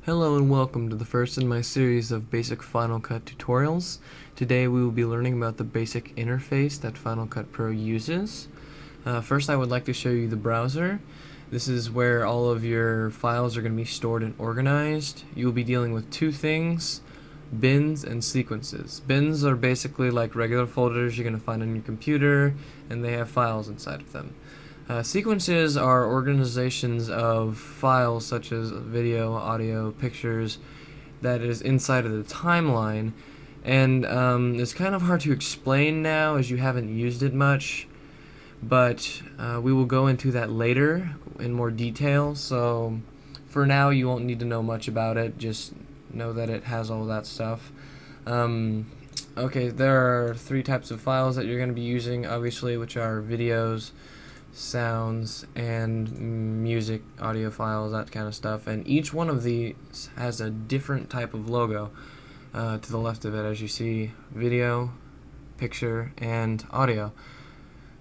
Hello and welcome to the first in my series of basic Final Cut tutorials. Today we will be learning about the basic interface that Final Cut Pro uses. First I would like to show you the browser. This is where all of your files are going to be stored and organized. You will be dealing with two things: bins and sequences. Bins are basically like regular folders you're going to find on your computer, and they have files inside of them. Sequences are organizations of files such as video, audio, pictures that is inside of the timeline, and it's kind of hard to explain now as you haven't used it much, but we will go into that later in more detail. So for now you won't need to know much about it, just know that it has all that stuff. Okay, there are three types of files that you're going to be using, obviously, which are videos, sounds, and music, audio files, that kind of stuff, and each one of these has a different type of logo. To the left of it, as you see, video, picture, and audio.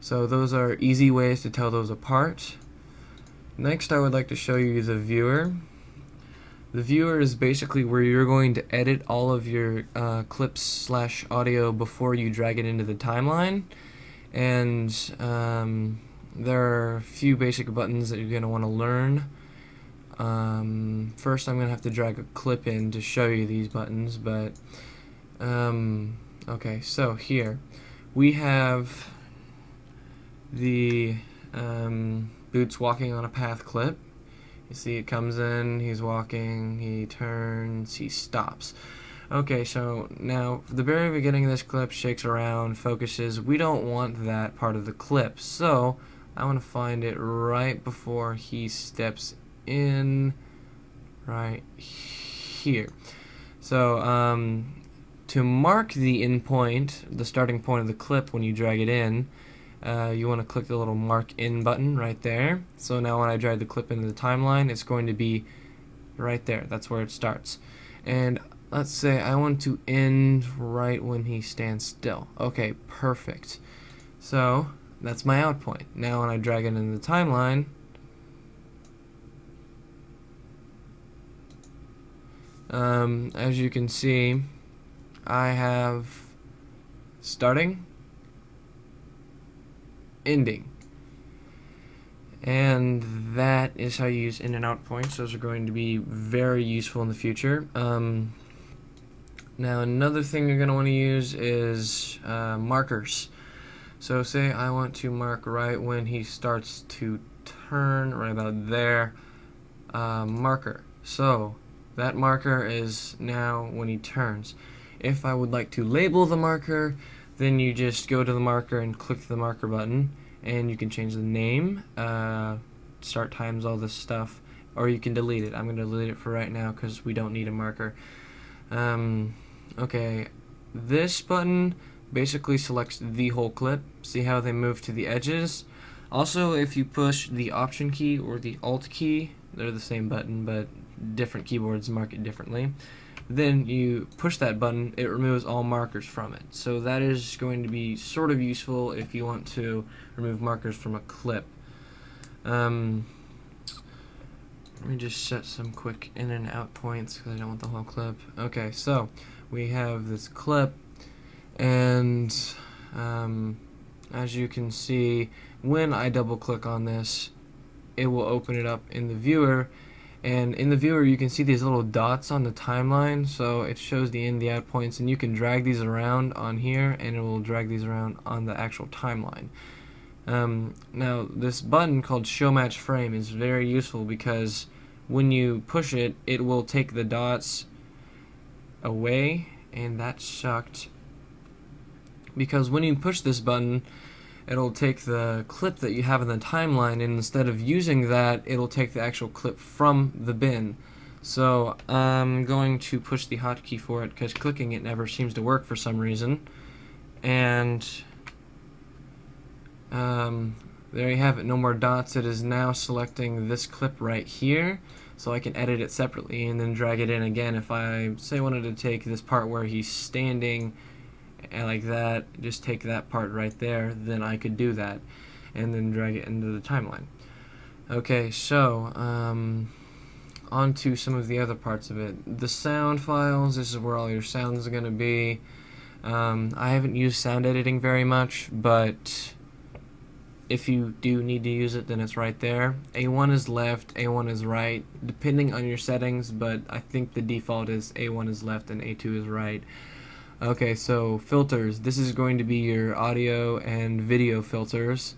So those are easy ways to tell those apart. Next, I would like to show you the viewer. The viewer is basically where you're going to edit all of your clips / audio before you drag it into the timeline, and there are a few basic buttons that you're going to want to learn. First, I'm going to have to drag a clip in to show you these buttons, but okay, so here we have the Boots walking on a path clip. You see it comes in, he's walking, he turns, he stops. Okay, so now the very beginning of this clip shakes around, focuses. We don't want that part of the clip, so I want to find it right before he steps in, right here. So to mark the end point, the starting point of the clip when you drag it in, you want to click the little mark in button right there. So now when I drag the clip into the timeline, it's going to be right there. That's where it starts. And let's say I want to end right when he stands still. Okay, perfect. So that's my out point. Now when I drag it into the timeline, as you can see, I have starting, ending, and that is how you use in and out points. Those are going to be very useful in the future. Now another thing you're going to want to use is markers. So say I want to mark right when he starts to turn, right about there, marker. So that marker is now when he turns. If I would like to label the marker, then you just go to the marker and click the marker button, and you can change the name, start times, all this stuff, or you can delete it. I'm going to delete it for right now because we don't need a marker. Okay, this button basically selects the whole clip. See how they move to the edges? Also, if you push the Option key or the Alt key, they're the same button, but different keyboards mark it differently. Then you push that button, it removes all markers from it. So that is going to be sort of useful if you want to remove markers from a clip. Let me just set some quick in and out points because I don't want the whole clip. Okay, so we have this clip, and as you can see, when I double click on this, it will open it up in the viewer. And in the viewer you can see these little dots on the timeline, so it shows the in, the out points, and you can drag these around on here and it will drag these around on the actual timeline. Now this button called Show Match Frame is very useful because when you push it, it will take the dots away, and that sucked because when you push this button, it'll take the clip that you have in the timeline, and instead of using that, it'll take the actual clip from the bin. So I'm going to push the hotkey for it because clicking it never seems to work for some reason. And there you have it, no more dots. It is now selecting this clip right here, so I can edit it separately and then drag it in again. If I say wanted to take this part where he's standing and like that, just take that part right there, then I could do that and then drag it into the timeline. Okay, so onto some of the other parts of it. The sound files, this is where all your sounds are going to be. I haven't used sound editing very much, but if you do need to use it, then it's right there. A1 is left, A1 is right, depending on your settings, but I think the default is A1 is left and A2 is right. Okay, so filters. This is going to be your audio and video filters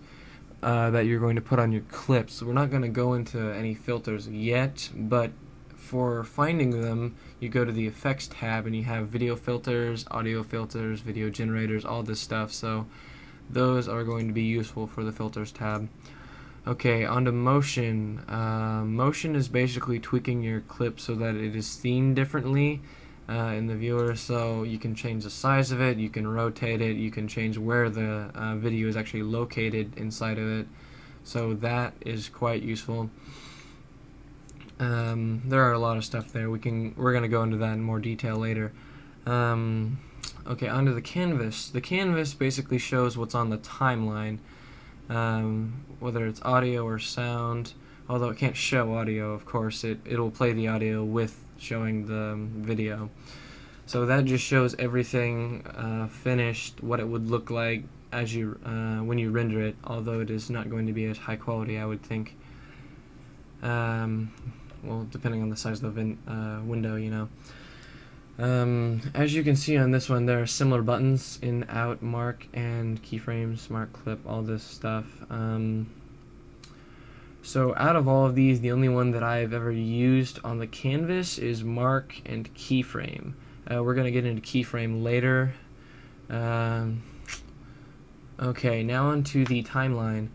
that you're going to put on your clips. We're not going to go into any filters yet, but for finding them, you go to the effects tab and you have video filters, audio filters, video generators, all this stuff. So those are going to be useful for the filters tab. Okay, onto motion. Motion is basically tweaking your clip so that it is seen differently in the viewer, so you can change the size of it, you can rotate it, you can change where the video is actually located inside of it, so that is quite useful. There are a lot of stuff there. We're going to go into that in more detail later. Okay, onto the canvas. The canvas basically shows what's on the timeline, whether it's audio or sound. Although it can't show audio, of course, it'll play the audio with showing the video. So that just shows everything finished, what it would look like as you when you render it. Although it is not going to be as high quality, I would think. Well, depending on the size of the window, you know. As you can see on this one, there are similar buttons in out, mark, and keyframes, mark, clip, all this stuff. So out of all of these, the only one that I've ever used on the canvas is mark and keyframe. We're going to get into keyframe later. Okay, now onto the timeline.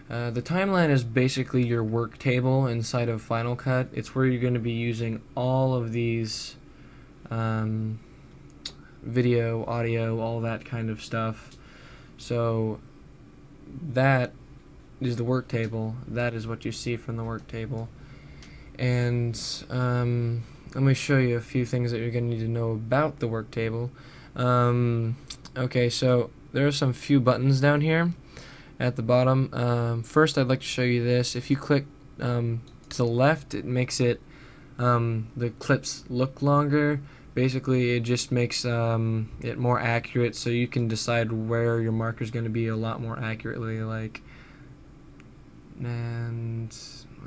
The timeline is basically your work table inside of Final Cut. It's where you're going to be using all of these video, audio, all that kind of stuff. So that is the work table. That is what you see from the work table. And let me show you a few things that you're going to need to know about the work table. Okay, so there are some few buttons down here at the bottom. First, I'd like to show you this. If you click to the left, it makes it the clips look longer. Basically, it just makes it more accurate, so you can decide where your marker is going to be a lot more accurately. Like, and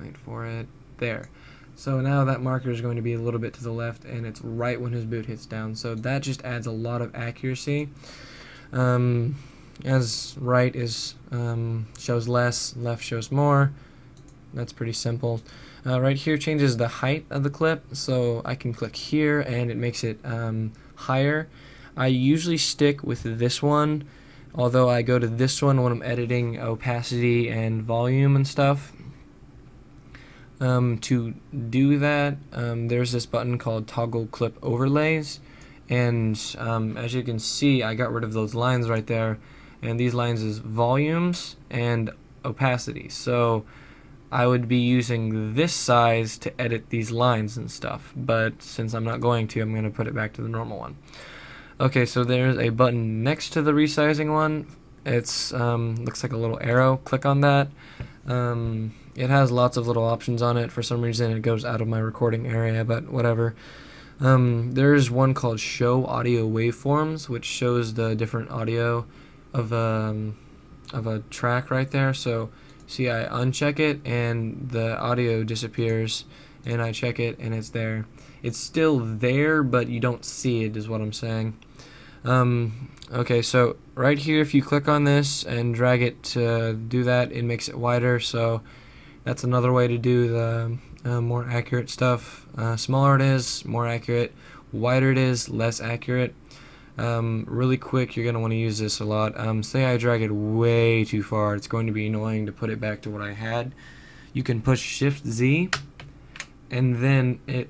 wait for it, there. So now that marker is going to be a little bit to the left, and it's right when his boot hits down. So that just adds a lot of accuracy. As right is shows less, left shows more. That's pretty simple. Right here changes the height of the clip, so I can click here and it makes it higher. I usually stick with this one, although I go to this one when I'm editing opacity and volume and stuff. To do that, there's this button called Toggle Clip Overlays, and as you can see, I got rid of those lines right there, and these lines is volumes and opacity. So I would be using this size to edit these lines and stuff, but since I'm not going to, I'm going to put it back to the normal one. Okay, so there's a button next to the resizing one. It's looks like a little arrow. Click on that. It has lots of little options on it. For some reason it goes out of my recording area, but whatever. There's one called Show Audio Waveforms, which shows the different audio of a track right there. So see, I uncheck it and the audio disappears, and I check it and it's there. It's still there, but you don't see it, is what I'm saying. Okay, so right here, if you click on this and drag it to do that, it makes it wider. So that's another way to do the more accurate stuff. Smaller it is, more accurate. Wider it is, less accurate. Really quick, you're going to want to use this a lot. Say I drag it way too far, it's going to be annoying to put it back to what I had. You can push Shift Z, and then it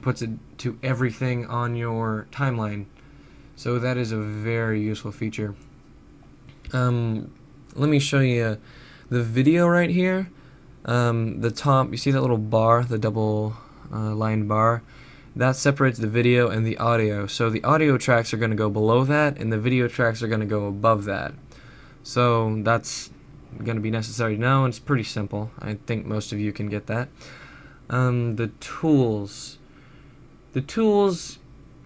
puts it to everything on your timeline. So that is a very useful feature. Let me show you the video right here. The top, you see that little bar, the double lined bar? That separates the video and the audio. So the audio tracks are going to go below that, and the video tracks are going to go above that. So that's going to be necessary to know, and it's pretty simple. I think most of you can get that. The tools. The tools,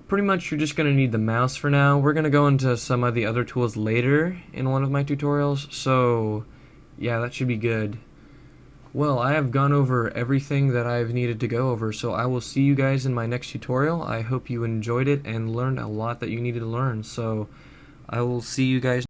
pretty much you're just going to need the mouse for now. We're going to go into some of the other tools later in one of my tutorials, so yeah, that should be good. Well, I have gone over everything that I've needed to go over, so I will see you guys in my next tutorial. I hope you enjoyed it and learned a lot that you needed to learn, so I will see you guys